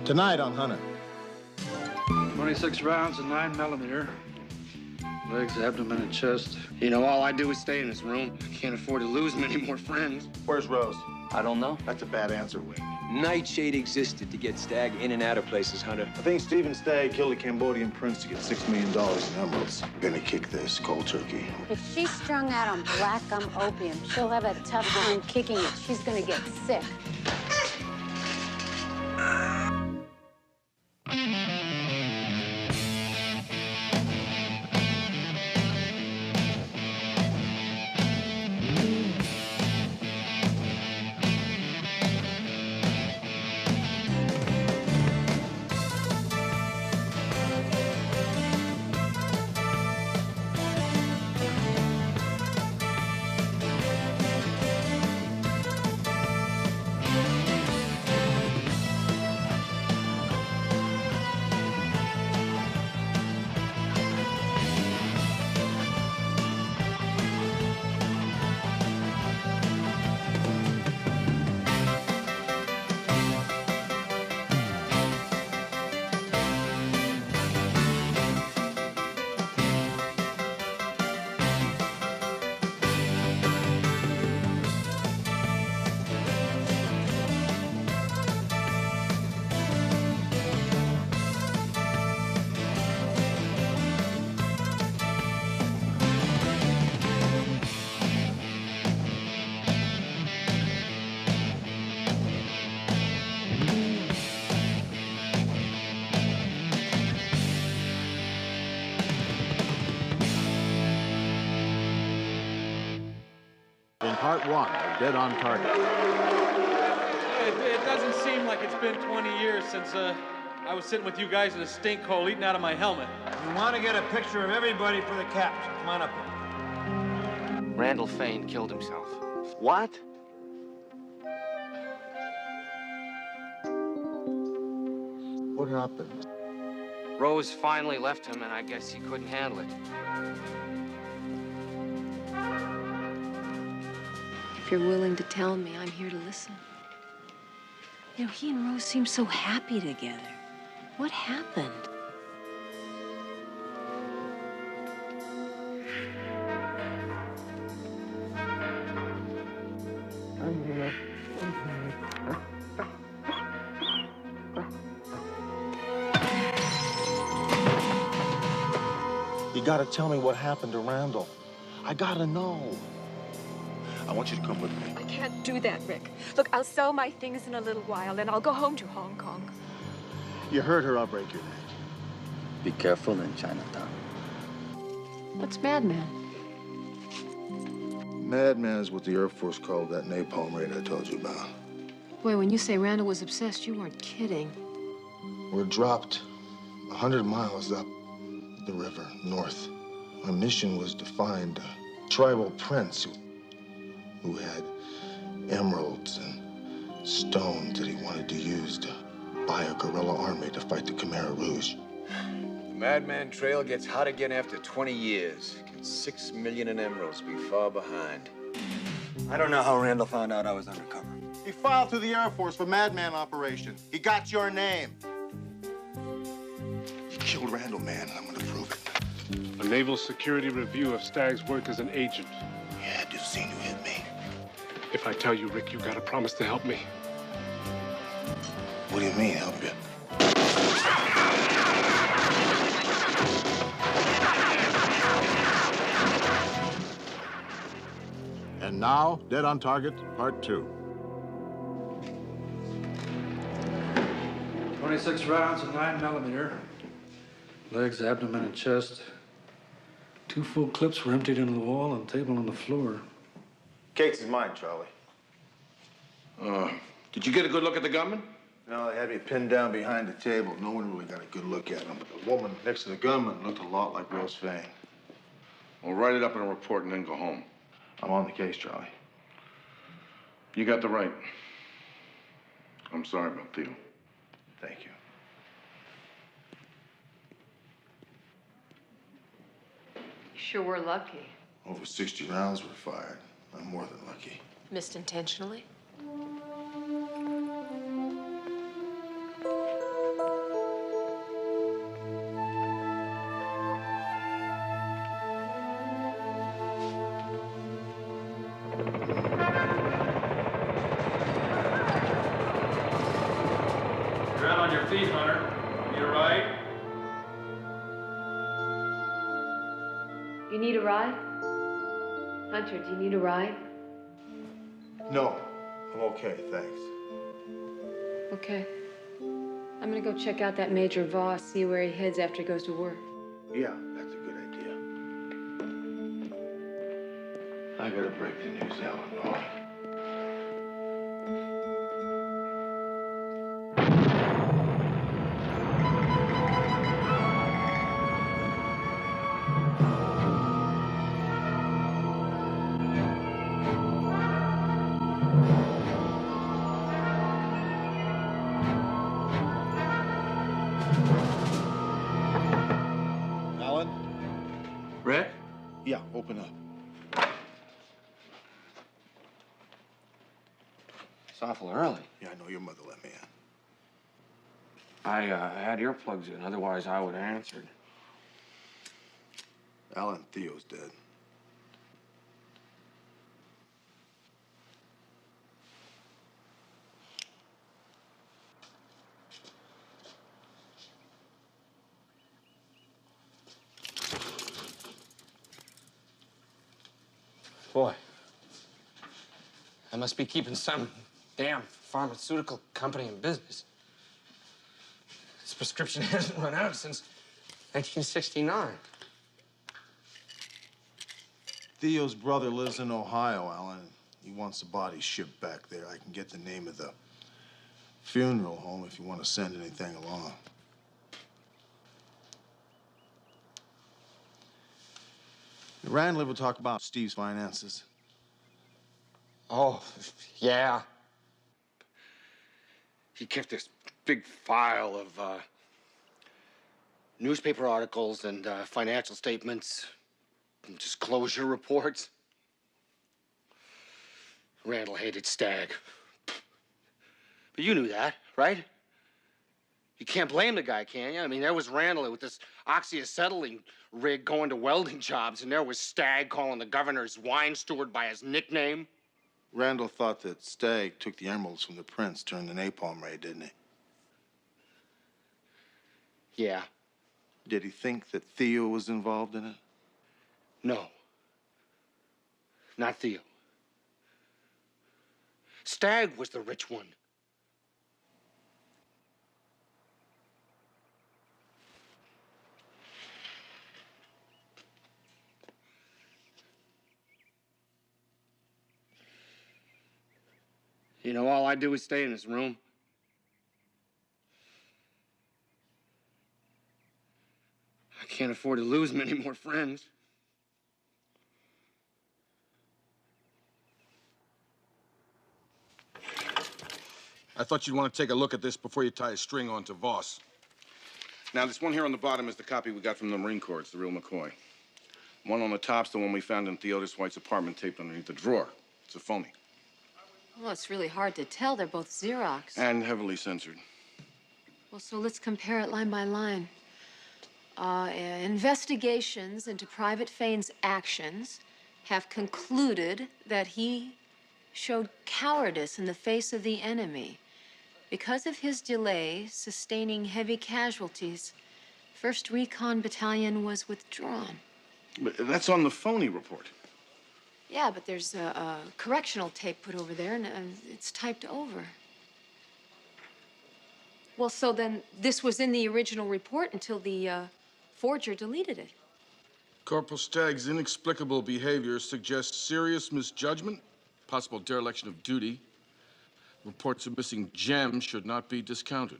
Tonight on Hunter. 26 rounds and 9mm. Legs, abdomen, and chest. You know, all I do is stay in this room. I can't afford to lose many more friends. Where's Rose? I don't know. That's a bad answer, Wing. Nightshade existed to get Stag in and out of places, Hunter. I think Stephen Stagg killed a Cambodian prince to get $6 million in emeralds. Gonna kick this cold turkey. If she's strung out on black gum opium, she'll have a tough time kicking it. She's gonna get sick. Part 1 of Dead on Target. It doesn't seem like it's been 20 years since I was sitting with you guys in a stink hole eating out of my helmet. We want to get a picture of everybody for the caps. Come on up here. Randall Fain killed himself. What? What happened? Rose finally left him, and I guess he couldn't handle it. If you're willing to tell me, I'm here to listen. You know, he and Rose seem so happy together. What happened? You gotta tell me what happened to Randall. I gotta know. I want you to come with me. I can't do that, Rick. Look, I'll sell my things in a little while, and I'll go home to Hong Kong. You hurt her, I'll break your neck. Be careful in Chinatown. What's Madman? Madman is what the Air Force called that napalm raid I told you about. Boy, when you say Randall was obsessed, you weren't kidding. We're dropped 100 miles up the river, north. My mission was to find a tribal prince who had emeralds and stones that he wanted to use to buy a guerrilla army to fight the Khmer Rouge. The Madman Trail gets hot again after 20 years. Can 6 million in emeralds be far behind? I don't know how Randall found out I was undercover. He filed through the Air Force for Madman operation. He got your name. You killed Randall, man, and I'm gonna prove it. A naval security review of Stagg's work as an agent. You had to have seen who hit me. If I tell you, Rick, you gotta promise to help me. What do you mean, help you? And now, Dead on Target, Part 2. 26 rounds and 9mm. Legs, abdomen, and chest. 2 full clips were emptied into the wall and table on the floor. Case is mine, Charlie. Did you get a good look at the gunman? No, they had me pinned down behind the table. No one really got a good look at him, but the woman next to the gunman looked a lot like Rose Fain. Well, write it up in a report and then go home. I'm on the case, Charlie. You got the right. I'm sorry about Theo. Thank you. Sure we're lucky. Over 60 rounds were fired. I'm more than lucky. Missed intentionally? Tread on your feet, Hunter. You right? You need a ride? Hunter, do you need a ride? No, I'm okay, thanks. Okay. I'm gonna go check out that Major Voss, see where he heads after he goes to work. Yeah, that's a good idea. I gotta break the news, Alan. Alan? Red? Yeah, open up. It's awful early. Yeah, I know your mother let me in. I had earplugs in, otherwise I would have answered. Alan, Theo's dead. Boy, I must be keeping some damn pharmaceutical company in business. This prescription hasn't run out since 1969. Theo's brother lives in Ohio, Alan. He wants the body shipped back there. I can get the name of the funeral home if you want to send anything along. Randall ever talk about Steve's finances? Oh, yeah. He kept this big file of newspaper articles and financial statements, and disclosure reports. Randall hated Stagg. But you knew that, right? You can't blame the guy, can you? I mean, there was Randall with this oxyacetylene rig going to welding jobs, and there was Stagg calling the governor's wine steward by his nickname. Randall thought that Stagg took the emeralds from the prince during the napalm raid, didn't he? Yeah. Did he think that Theo was involved in it? No. Not Theo. Stagg was the rich one. You know, all I do is stay in this room. I can't afford to lose many more friends. I thought you'd want to take a look at this before you tie a string onto Voss. Now, this one here on the bottom is the copy we got from the Marine Corps. It's the real McCoy. One on the top's the one we found in Theodis White's apartment taped underneath the drawer. It's a phony. Well, it's really hard to tell. They're both Xerox. And heavily censored. Well, so let's compare it line by line. Investigations into Private Fane's actions have concluded that he showed cowardice in the face of the enemy. Because of his delay sustaining heavy casualties, 1st Recon Battalion was withdrawn. But that's on the phony report. Yeah, but there's a correctional tape put over there, and it's typed over. Well, so then this was in the original report until the forger deleted it. Corporal Stagg's inexplicable behavior suggests serious misjudgment, possible dereliction of duty. Reports of missing gems should not be discounted.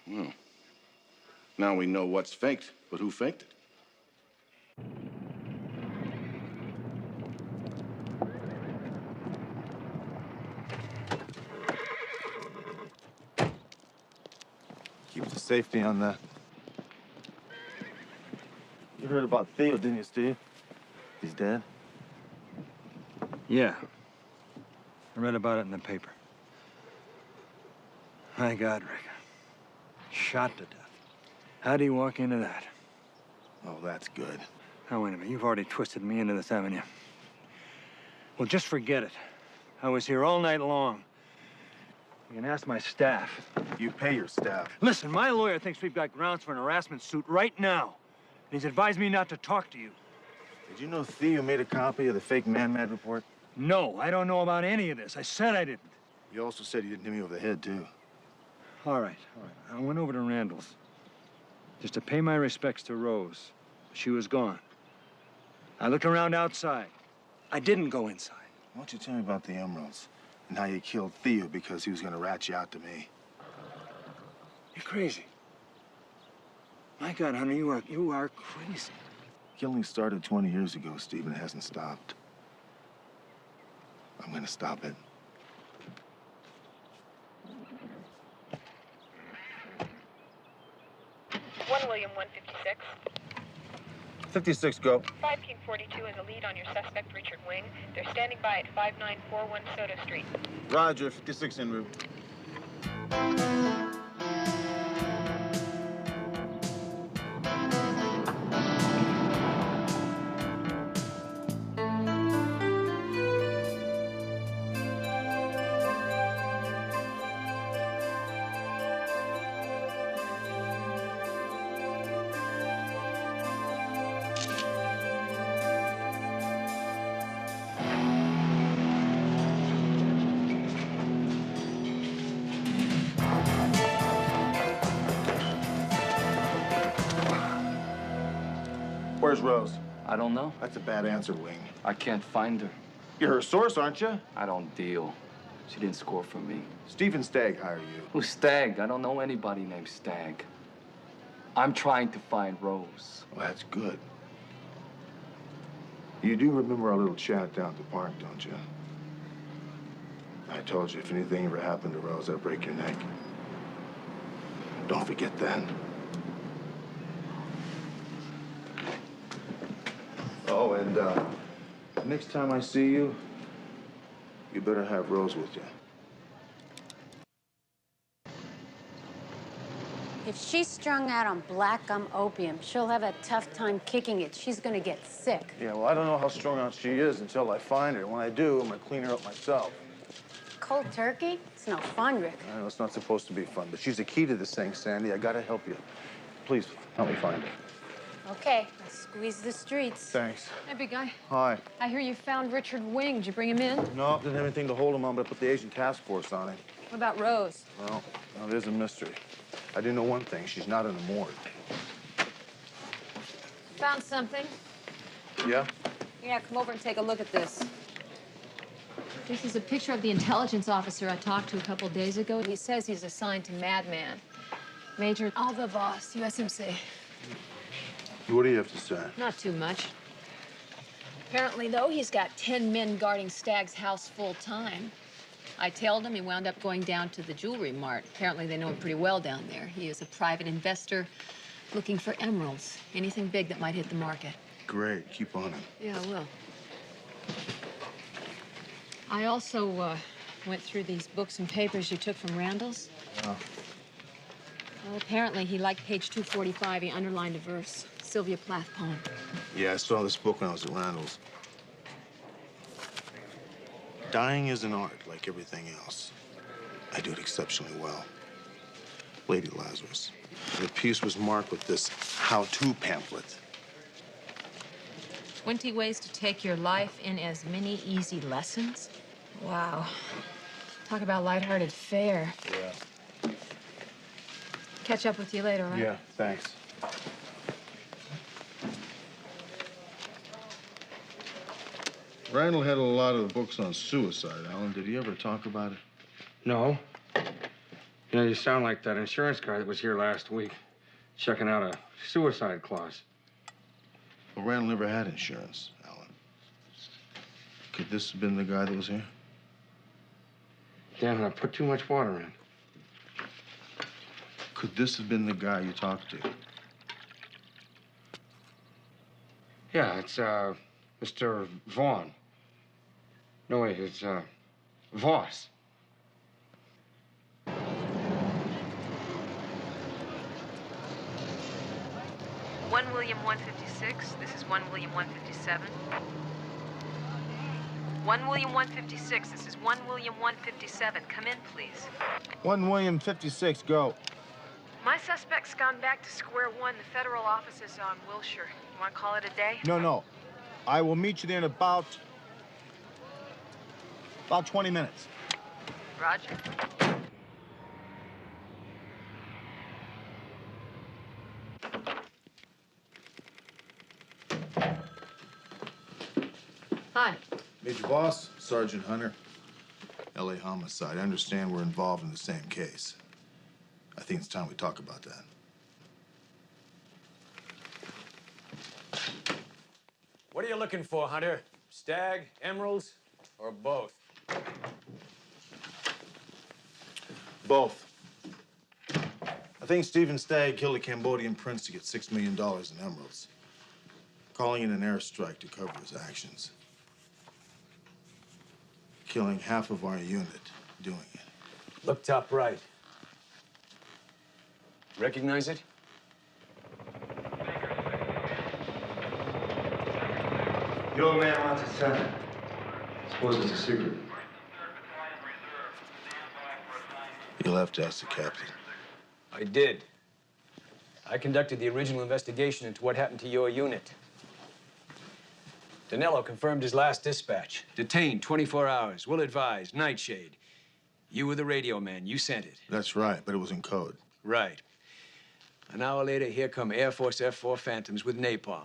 Well, now we know what's faked, but who faked it? Keep the safety on that. You heard about Theo, didn't you, Steve? He's dead? Yeah. I read about it in the paper. My God, Rick. Shot to death. How do you walk into that? Oh, that's good. Now, wait a minute. You've already twisted me into this, haven't you? Well, just forget it. I was here all night long. You can ask my staff. You pay your staff. Listen, my lawyer thinks we've got grounds for an harassment suit right now. And he's advised me not to talk to you. Did you know Theo made a copy of the fake man-mad report? No, I don't know about any of this. I said I didn't. You also said you didn't hit me over the head, too. All right. I went over to Randall's just to pay my respects to Rose. She was gone. I looked around outside. I didn't go inside. Why don't you tell me about the emeralds and how you killed Theo because he was going to rat you out to me? You're crazy. My God, Hunter, you are crazy. Killing started 20 years ago, Steve, and it hasn't stopped. I'm going to stop it. William 156. 56, go. 5 King 42 has a lead on your suspect, Richard Wing. They're standing by at 5941 Soda Street. Roger, 56 en route. Where's Rose? I don't know. That's a bad answer, Wing. I can't find her. You're her source, aren't you? I don't deal. She didn't score for me. Stephen Stagg hired you. Who's Stagg? I don't know anybody named Stagg. I'm trying to find Rose. Well, that's good. You do remember our little chat down at the park, don't you? I told you if anything ever happened to Rose, I'd break your neck. Don't forget that. Oh, and next time I see you, you better have Rose with you. If she's strung out on black gum opium, she'll have a tough time kicking it. She's gonna get sick. Yeah, well, I don't know how strung out she is until I find her. When I do, I'm gonna clean her up myself. Cold turkey? It's no fun, Rick. I know it's not supposed to be fun, but she's the key to this thing, Sandy. I gotta help you. Please, help me find her. Okay, let's squeeze the streets. Thanks. Hey, big guy. Hi. I hear you found Richard Wing. Did you bring him in? No, didn't have anything to hold him on, but I put the Asian task force on him. What about Rose? Well, now there's a mystery. I do know one thing. She's not in the morgue. Found something. Yeah? Yeah, come over and take a look at this. This is a picture of the intelligence officer I talked to a couple days ago. He says he's assigned to Madman. Major Alvavos, USMC. What do you have to say? Not too much. Apparently, though, he's got 10 men guarding Stagg's house full time. I tailed him. He wound up going down to the jewelry mart. Apparently, they know him pretty well down there. He is a private investor looking for emeralds. Anything big that might hit the market. Great. Keep on him. Yeah, I will. I also went through these books and papers you took from Randall's. Oh. Well, apparently, he liked page 245. He underlined a verse. Sylvia Plath poem. Yeah, I saw this book when I was at Randall's. Dying is an art, like everything else. I do it exceptionally well. Lady Lazarus. The piece was marked with this how-to pamphlet. 20 ways to take your life in as many easy lessons? Wow. Talk about lighthearted fare. Yeah. Catch up with you later, right? Yeah, thanks. Randall had a lot of books on suicide, Alan. Did he ever talk about it? No. You know, you sound like that insurance guy that was here last week, checking out a suicide clause. Well, Randall never had insurance, Alan. Could this have been the guy that was here? Damn it, I put too much water in. Could this have been the guy you talked to? Yeah, it's, Mr. Vaughn. No, wait, it's, Voss. One William 156. This is 1 William 157. 1 William 156. This is 1 William 157. Come in, please. 1 William 56, go. My suspect's gone back to square one. The federal office is on Wilshire. You want to call it a day? No. I will meet you there in about 20 minutes. Roger. Hi. Major Boss, Sergeant Hunter, LA homicide. I understand we're involved in the same case. I think it's time we talk about that. What are you looking for, Hunter? Stag, emeralds, or both? Both. I think Stephen Stagg killed a Cambodian prince to get $6 million in emeralds, calling in an airstrike to cover his actions. Killing half of our unit doing it. Look top right. Recognize it? The old man wants a son. Suppose it's a secret. You'll have to ask the captain. I did. I conducted the original investigation into what happened to your unit. Danilo confirmed his last dispatch. Detained 24 hours. Will advise. Nightshade. You were the radio man. You sent it. That's right, but it was in code. Right. An hour later, here come Air Force F-4 Phantoms with napalm.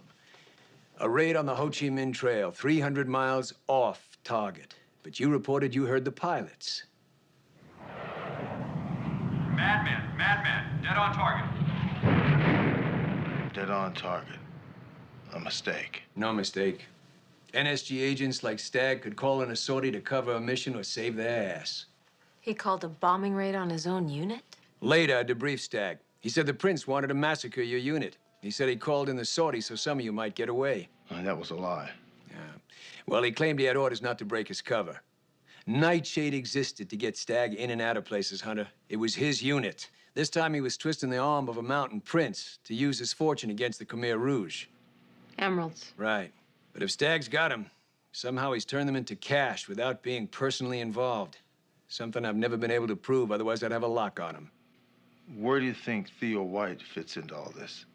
A raid on the Ho Chi Minh Trail, 300 miles off target. But you reported you heard the pilots. Madman, dead on target. Dead on target. A mistake. No mistake. NSG agents like Stagg could call in a sortie to cover a mission or save their ass. He called a bombing raid on his own unit? Later, I debriefed Stagg. He said the prince wanted to massacre your unit. He said he called in the sortie so some of you might get away. That was a lie. Yeah. Well, he claimed he had orders not to break his cover. Nightshade existed to get Stagg in and out of places, Hunter. It was his unit. This time he was twisting the arm of a mountain prince to use his fortune against the Khmer Rouge. Emeralds. Right. But if Stagg's got him, somehow he's turned them into cash without being personally involved. Something I've never been able to prove, otherwise I'd have a lock on him. Where do you think Theo White fits into all this?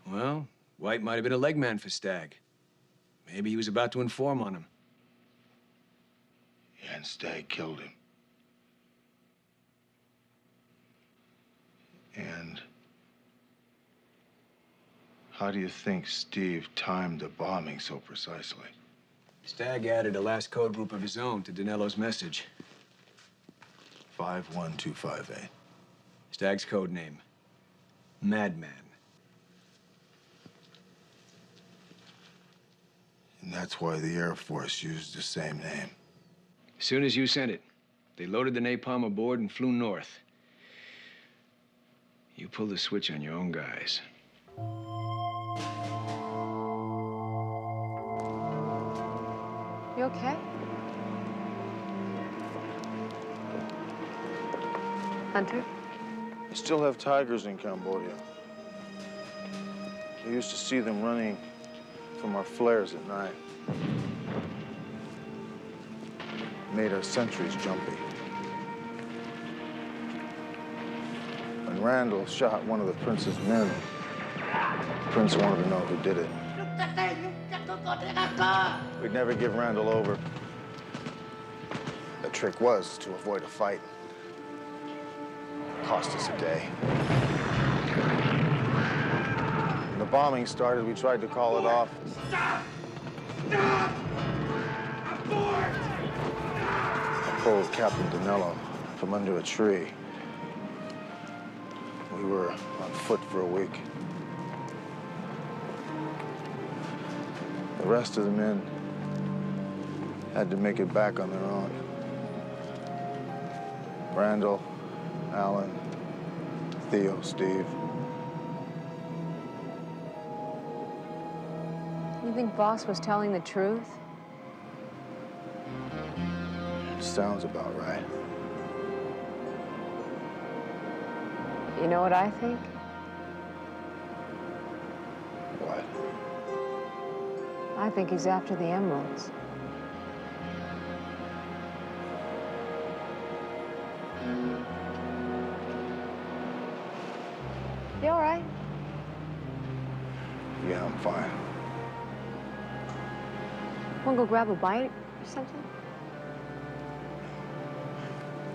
Well, White might have been a leg man for Stagg. Maybe he was about to inform on him. Yeah, and Stagg killed him. And how do you think Steve timed the bombing so precisely? Stagg added a last code group of his own to Danilo's message. 51258. Stagg's code name, Madman. And that's why the Air Force used the same name. As soon as you sent it, they loaded the napalm aboard and flew north. You pulled the switch on your own guys. You okay? Hunter? We still have tigers in Cambodia. We used to see them running from our flares at night. Made our sentries jumpy. When Randall shot one of the prince's men, the prince wanted to know who did it. We'd never give Randall over. The trick was to avoid a fight. Cost us a day. When the bombing started, we tried to call it off. Stop! Stop! Abort! I pulled Captain Danilo from under a tree. We were on foot for a week. The rest of the men had to make it back on their own. Randall, Alan, Theo, Steve. You think Boss was telling the truth? Sounds about right. You know what I think? What? I think he's after the emeralds. You all right? Yeah, I'm fine. Want to go grab a bite or something?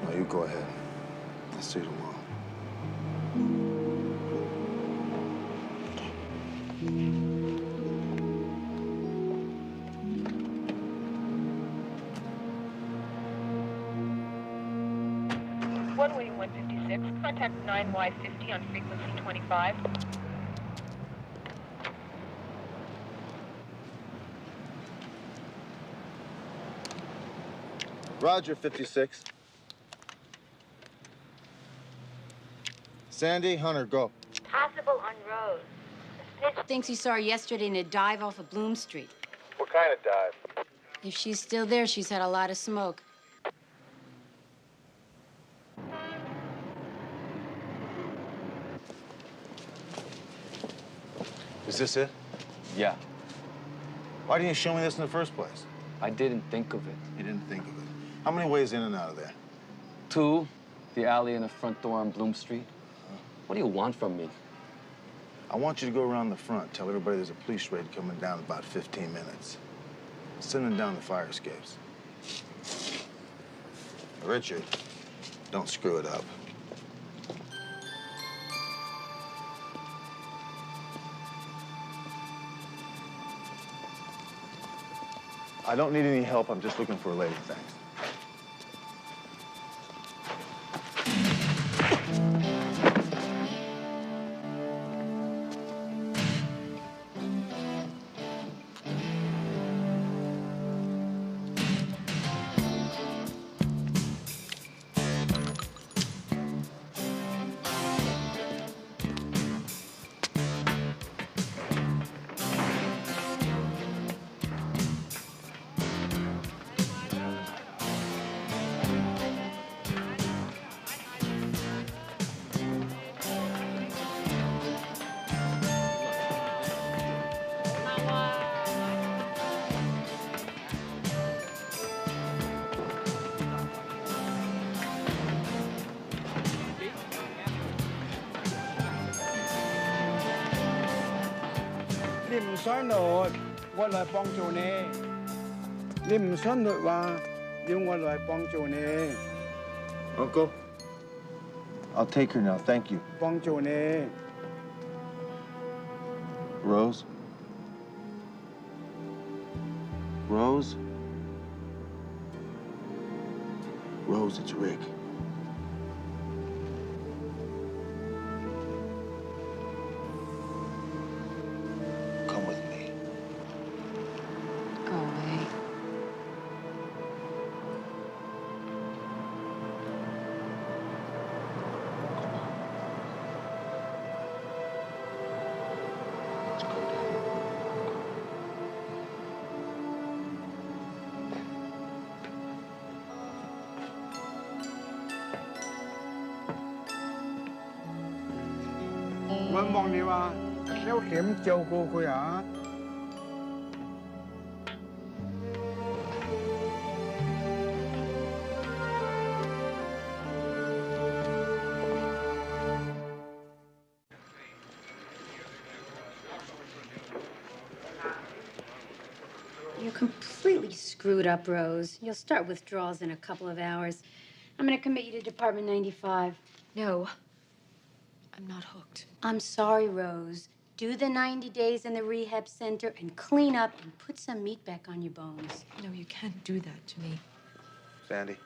No, you go ahead. I'll see you tomorrow. One-way 156, contact 9Y50 on frequency 25. Roger, 56. Sandy, Hunter, go. Possible on Rose. The snitch thinks he saw her yesterday in a dive off of Bloom Street. What kind of dive? If she's still there, she's had a lot of smoke. Is this it? Yeah. Why didn't you show me this in the first place? I didn't think of it. You didn't think of it. How many ways in and out of there? 2, the alley and the front door on Bloom Street. What do you want from me? I want you to go around the front, tell everybody there's a police raid coming down in about 15 minutes. Send them down the fire escapes. Richard, don't screw it up. I don't need any help. I'm just looking for a lady, thanks. Uncle, I'll take her now, thank you. Rose? Rose? Rose, it's Rick. Come with me. Go away. You're completely screwed up, Rose. You'll start withdrawals in a couple of hours. I'm gonna commit you to Department 95. No, I'm not hooked. I'm sorry, Rose. Do the 90 days in the rehab center and clean up and put some meat back on your bones. No, you can't do that to me. Sandy,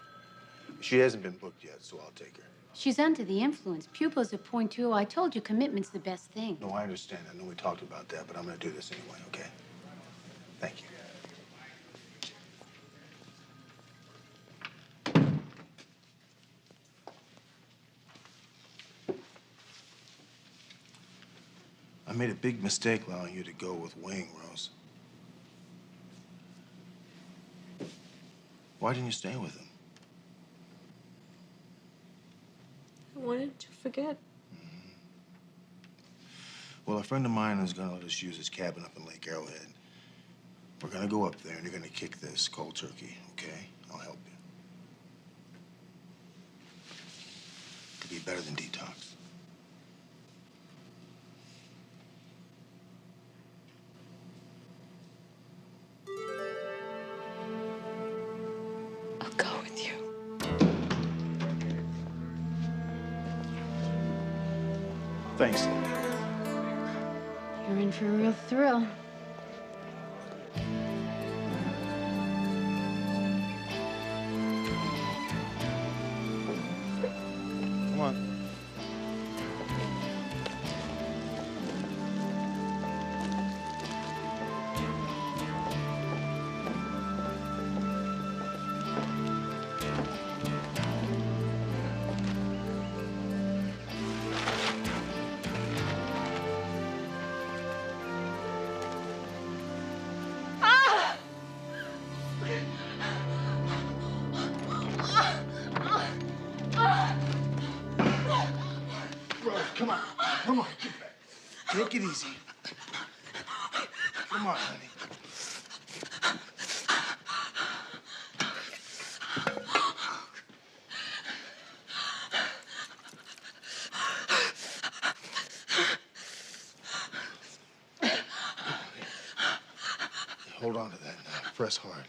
she hasn't been booked yet, so I'll take her. She's under the influence. Pupils at .20. I told you commitment's the best thing. No, I understand. I know we talked about that, but I'm gonna do this anyway, okay? Thank you. I made a big mistake allowing you to go with Wing, Rose. Why didn't you stay with him? I wanted to forget. Well, a friend of mine is gonna let us use his cabin up in Lake Arrowhead. We're gonna go up there and you're gonna kick this cold turkey, okay? I'll help you. Could be better than detox. Thanks. You're in for a real thrill. Come on. Come on. Come on. Get back. Take it easy. Come on, honey. Hold on to that now. Press hard.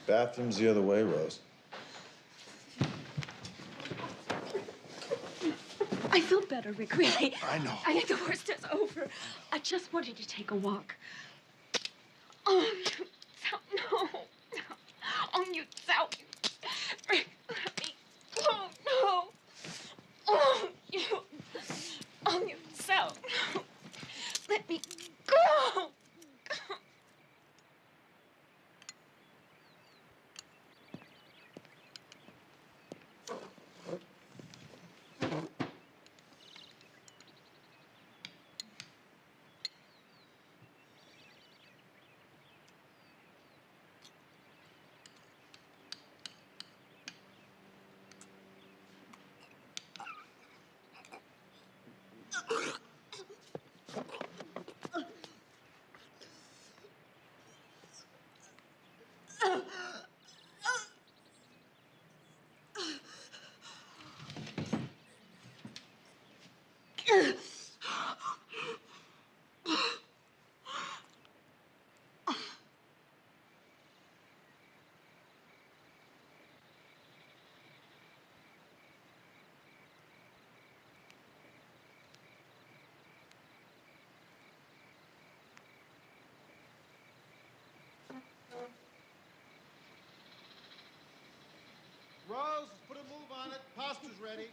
Bathroom's the other way, Rose. I feel better, Rick, really. I know. I think the worst is over. I just wanted to take a walk. Oh, you no. Oh, you don't. Rick, let me. Oh, no. Oh, you. Oh, you don't. Let me go. Rose, let's put a move on it. Pasta's ready.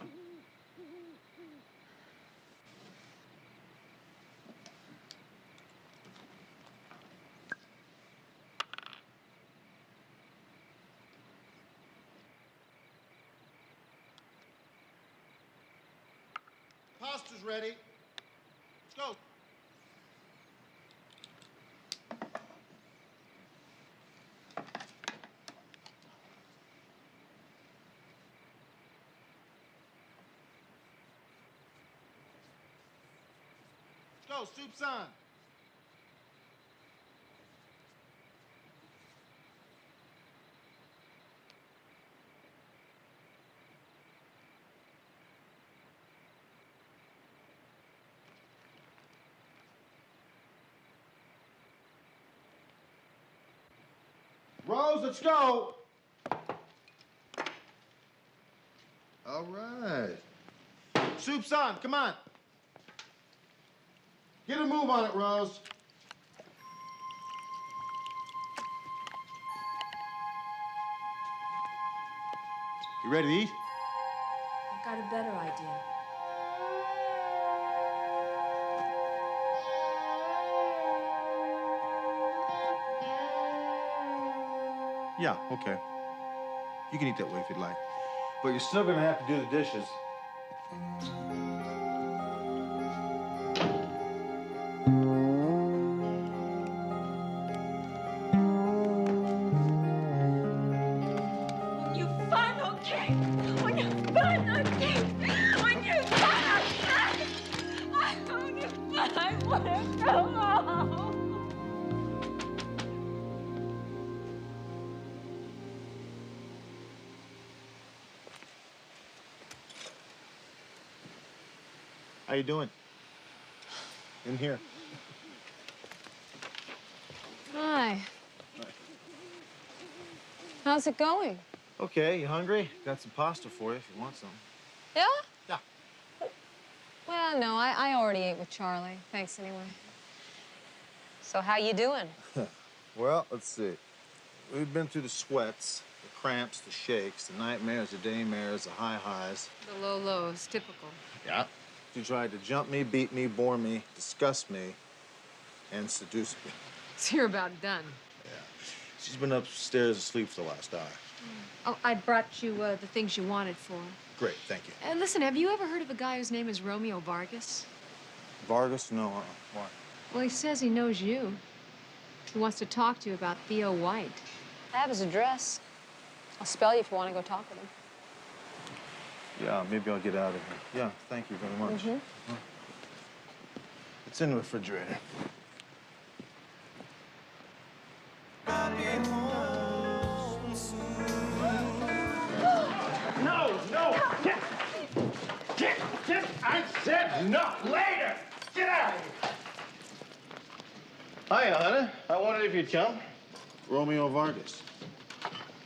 Pasta's ready. Let's go. Go, soup's on. Rose, let's go. All right. Soup's on, come on. Get a move on it, Rose. You ready to eat? I've got a better idea. Yeah, okay. You can eat that way if you'd like. But you're still gonna have to do the dishes. When you find a king, when you find a king, How you doing? In here. Hi. How's it going? Okay, you hungry? Got some pasta for you if you want some. Yeah? Yeah. Well, no, I already ate with Charlie. Thanks anyway. So how you doing? Well, let's see. We've been through the sweats, the cramps, the shakes, the nightmares, the daymares, the high highs. The low lows, typical. Yeah. You tried to jump me, beat me, bore me, disgust me, and seduce me. So you're about done. Yeah. She's been upstairs asleep for the last hour. Oh, I brought you the things you wanted for her. Great, thank you. And listen, have you ever heard of a guy whose name is Romeo Vargas? Vargas? No, why? Well, he says he knows you. He wants to talk to you about Theo White. I have his address. I'll spell you if you want to go talk with him. Yeah, maybe I'll get out of here. Yeah, thank you very much. Mm-hmm. It's in the refrigerator. No! Get! I said no! Later! Get out of here! Hiya, Hunter. I wondered if you'd come. Romeo Vargas.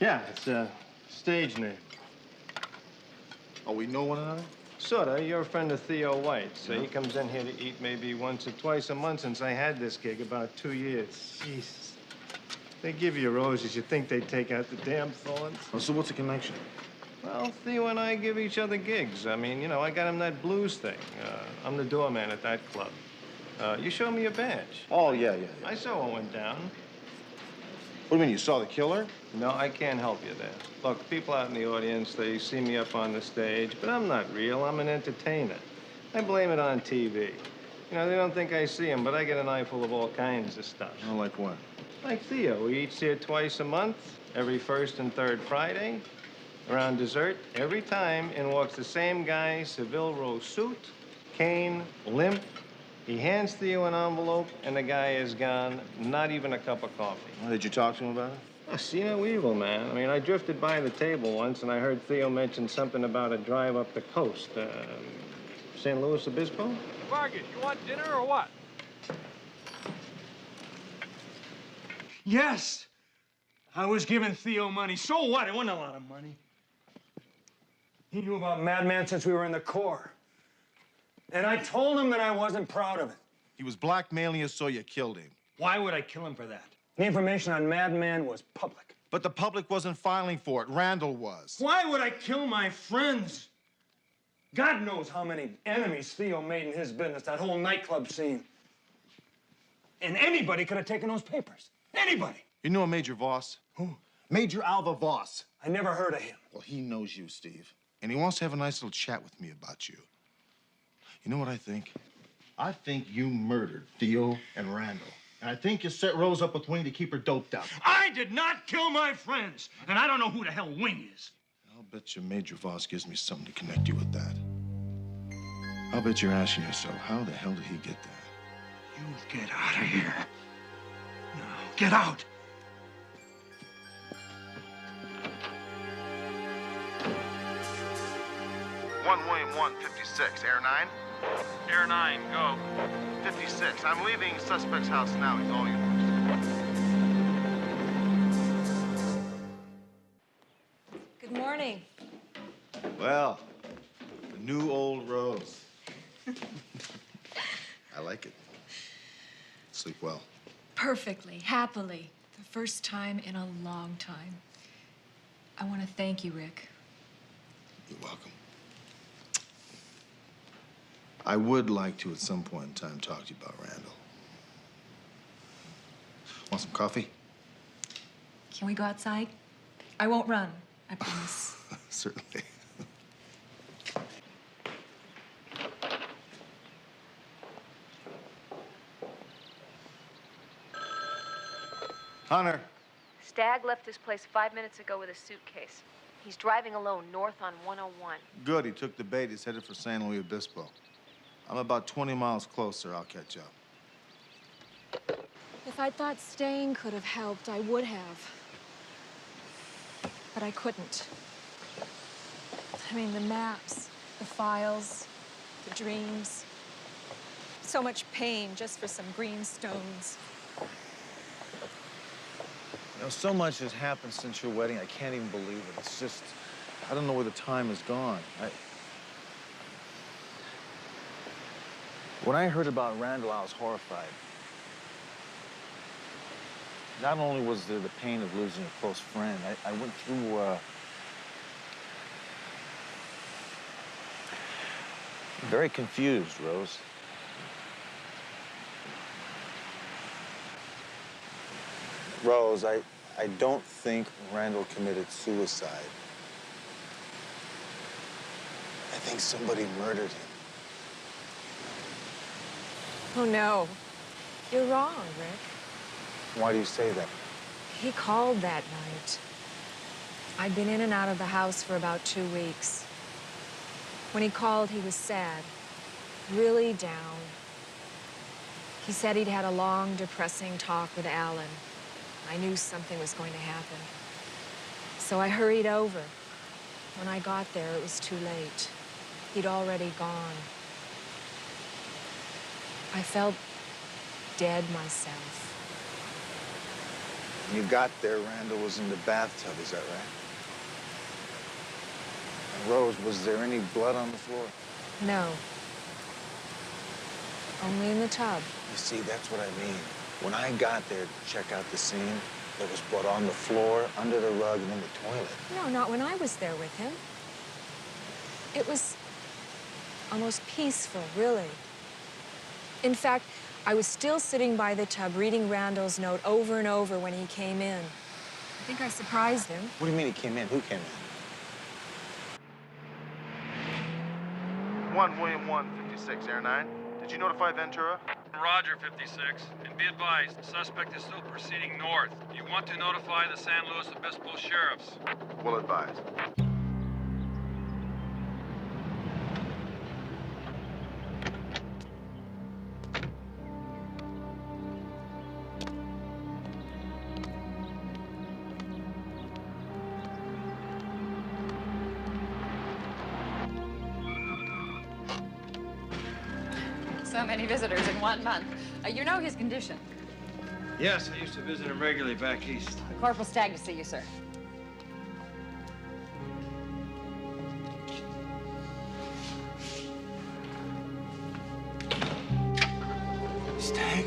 Yeah, it's a stage name. Oh, we know one another? Sorta. You're a friend of Theo White, so he comes in here to eat maybe once or twice a month since I had this gig, about 2 years. Jesus. They give you roses, you think they'd take out the damn thorns. Oh, so what's the connection? Well, Theo and I give each other gigs. I mean, you know, I got him that blues thing. I'm the doorman at that club. You showed me your badge. Oh, yeah. I saw what went down. What do you mean, you saw the killer? No, I can't help you there. Look, people out in the audience, they see me up on the stage, but I'm not real. I'm an entertainer. I blame it on TV. You know, they don't think I see him, but I get an eye full of all kinds of stuff. Oh, like what? Like Theo. He eats here twice a month, every first and third Friday. Around dessert, every time, in walks the same guy, Seville Row suit, cane, limp. He hands Theo an envelope, and the guy is gone. Not even a cup of coffee. Well, did you talk to him about it? I see no evil, man. I mean, I drifted by the table once, and I heard Theo mention something about a drive up the coast. San Luis Obispo? Vargas, you want dinner or what? Yes! I was giving Theo money. So what? It wasn't a lot of money. He knew about Madman since we were in the Corps. And I told him that I wasn't proud of it. He was blackmailing you, so you killed him. Why would I kill him for that? The information on Madman was public. But the public wasn't filing for it. Randall was. Why would I kill my friends? God knows how many enemies Theo made in his business, that whole nightclub scene. And anybody could have taken those papers. Anybody. You know a Major Voss? Who? Major Alva Voss. I never heard of him. Well, he knows you, Steve. And he wants to have a nice little chat with me about you. You know what I think? I think you murdered Theo and Randall. And I think you set Rose up with Wing to keep her doped out. I did not kill my friends. And I don't know who the hell Wing is. I'll bet you Major Voss gives me something to connect you with that. I'll bet you're asking yourself, how the hell did he get that? You get out of here. No, get out. William 156, Air 9? Air 9, go. 56. I'm leaving suspect's house now. He's all yours. Good morning. Well, the new old Rose. I like it. Sleep well. Perfectly, happily. The first time in a long time. I want to thank you, Rick. You're welcome. I would like to, at some point in time, talk to you about Randall. Want some coffee? Can we go outside? I won't run, I promise. Certainly. Hunter. Stagg left this place 5 minutes ago with a suitcase. He's driving alone north on 101. Good, he took the bait. He's headed for San Luis Obispo. I'm about 20 miles closer. I'll catch up. If I thought staying could have helped, I would have. But I couldn't. I mean, the maps, the files, the dreams. So much pain just for some green stones. You know, so much has happened since your wedding, I can't even believe it. It's just, I don't know where the time has gone. When I heard about Randall, I was horrified. Not only was there the pain of losing a close friend, I went through, very confused, Rose. Rose, I don't think Randall committed suicide. I think somebody murdered him. Oh, no. You're wrong, Rick. Why do you say that? He called that night. I'd been in and out of the house for about 2 weeks. When he called, he was sad, really down. He said he'd had a long, depressing talk with Alan. I knew something was going to happen. So I hurried over. When I got there, it was too late. He'd already gone. I felt dead myself. When you got there, Randall was in the bathtub, is that right? And Rose, was there any blood on the floor? No. Only in the tub. You see, that's what I mean. When I got there to check out the scene, there was blood on the floor, under the rug, and in the toilet. No, not when I was there with him. It was almost peaceful, really. In fact, I was still sitting by the tub reading Randall's note over and over when he came in. I think I surprised him. What do you mean he came in? Who came in? 1 William 156, Air 9. Did you notify Ventura? Roger, 56. And be advised, the suspect is still proceeding north. You want to notify the San Luis Obispo sheriffs. Well advised. So many visitors in 1 month. You know his condition. Yes, I used to visit him regularly back east. Corporal Stagg to see you, sir. Stagg,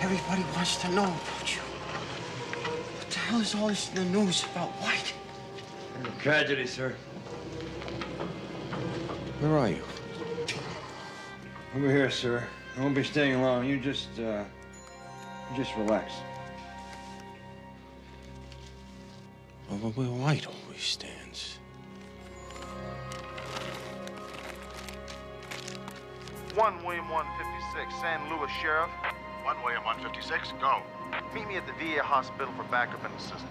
everybody wants to know about you. What the hell is all this in the news about White? Tragedy, sir. Where are you? Over here, sir. I won't be staying long. You just relax. Over where White always stands. 1 William 156, San Luis Sheriff. 1 William 156, go. Meet me at the VA hospital for backup and assistance.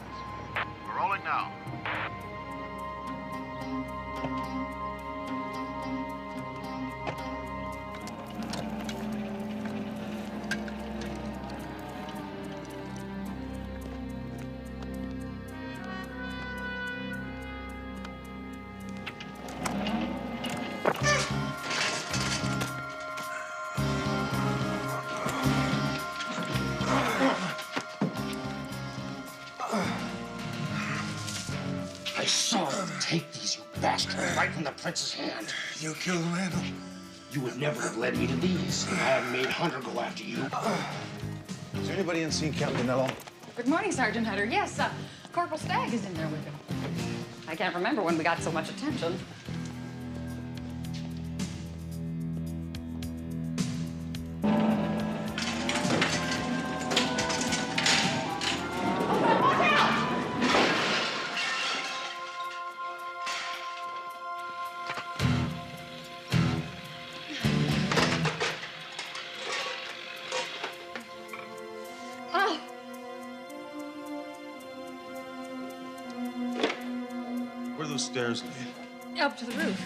We're rolling now. I saw him take these, you bastard, right from the prince's hand. You killed Randall. You would never have led me to these if I hadn't made Hunter go after you. Is there anybody in scene, Captain Kanal? Good morning, Sergeant Hunter. Yes, Corporal Stagg is in there with him. I can't remember when we got so much attention. Where do those stairs lead? Up to the roof.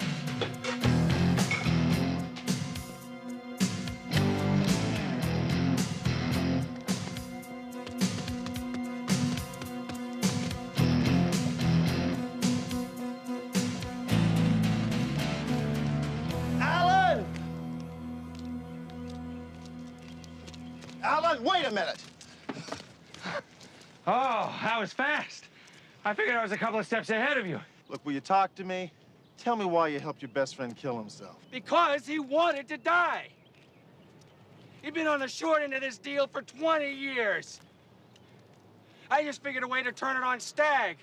Alan! son, wait a minute. Oh, that was fast. I figured I was a couple of steps ahead of you. Look, will you talk to me? Tell me why you helped your best friend kill himself. Because he wanted to die. He'd been on the short end of this deal for 20 years. I just figured a way to turn it on Stag.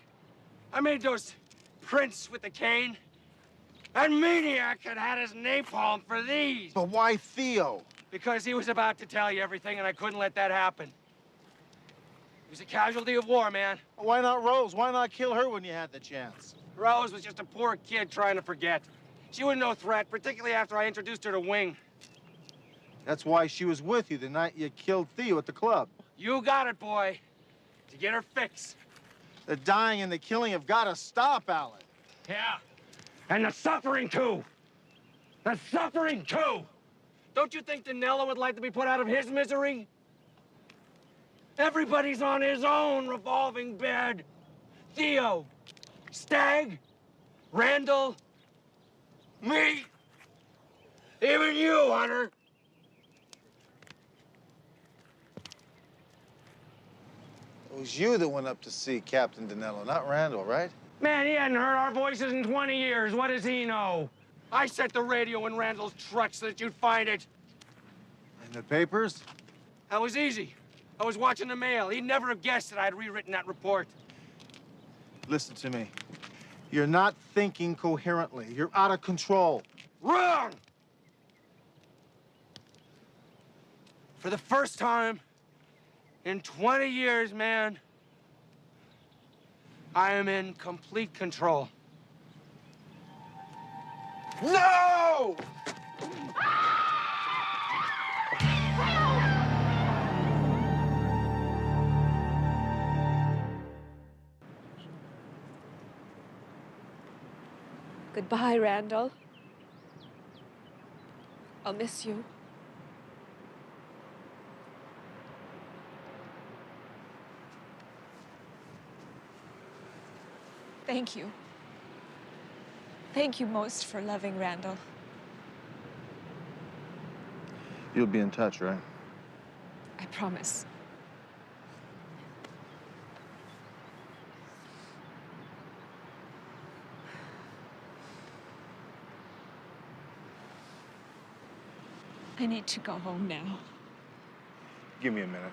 I made those prints with the cane. And Maniac had his napalm for these. But why Theo? Because he was about to tell you everything, and I couldn't let that happen. He was a casualty of war, man. Why not Rose? Why not kill her when you had the chance? Rose was just a poor kid trying to forget. She was no threat, particularly after I introduced her to Wing. That's why she was with you the night you killed Theo at the club. You got it, boy. To get her fix. The dying and the killing have got to stop, Alan. Yeah. And the suffering, too. The suffering, too. Don't you think Danilo would like to be put out of his misery? Everybody's on his own revolving bed. Theo, Stag, Randall, me, even you, Hunter. It was you that went up to see Captain Danilo, not Randall, right? Man, he hadn't heard our voices in 20 years. What does he know? I set the radio in Randall's truck so that you'd find it. And the papers? That was easy. I was watching the mail. He'd never have guessed that I'd rewritten that report. Listen to me. You're not thinking coherently. You're out of control. Wrong! For the first time in 20 years, man, I am in complete control. No! Goodbye, Randall. I'll miss you. Thank you. Thank you most for loving Randall. You'll be in touch, right? I promise. I need to go home now. Give me a minute.